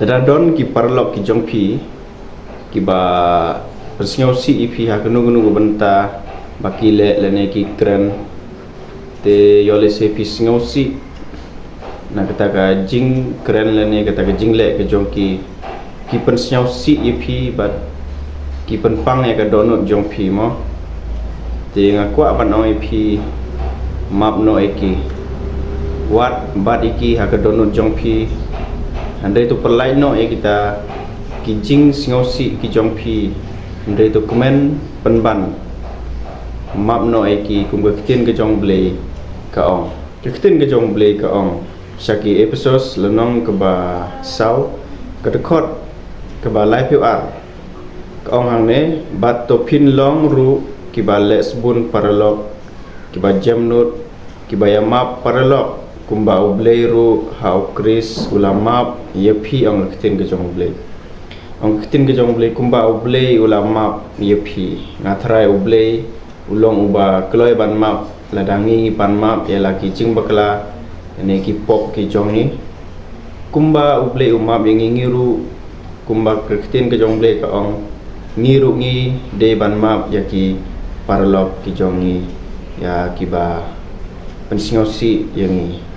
Dadon ki parlok ki jongpi ki ba persingau si ipi ha kenu benta baki le ne ki kren te yole se pi singau si na kata ka jing kren le ne kata ka jing le ke jongki ki persingau si ipi bat ki pen pang ya ka donut jongpi mo te ngaku apa no ipi map no eki wat bat iki ha ka donut jongpi andai tu perlai no kita kijing singosi ki jongpi andai tu komen penban map no eki kum ketin ke jong blei ka ong ketin ke jong blei ka ong syaki episode lenong ke ba sau ke dekot ke ba live ar ka ong hang ne bat to pin long ru ki ba lesbun paralog ki ba jamnut ki ba ya map paralog kumba ublei ru hau kris ulama yepi ang ketin ke jong blei ang ketin ke jong blei kumba ublei ulama yepi ngathrai ublei ulong uba kloi ban map ladangi ban map ya laki jing bakla ne ki pop ki jong ni kumba ublei umap yang ngiru kumba ketin ke jong blei ka ong ngiru ngi de ban map ya ki paralog ki jong ni ya ki ba pensingau si yang ni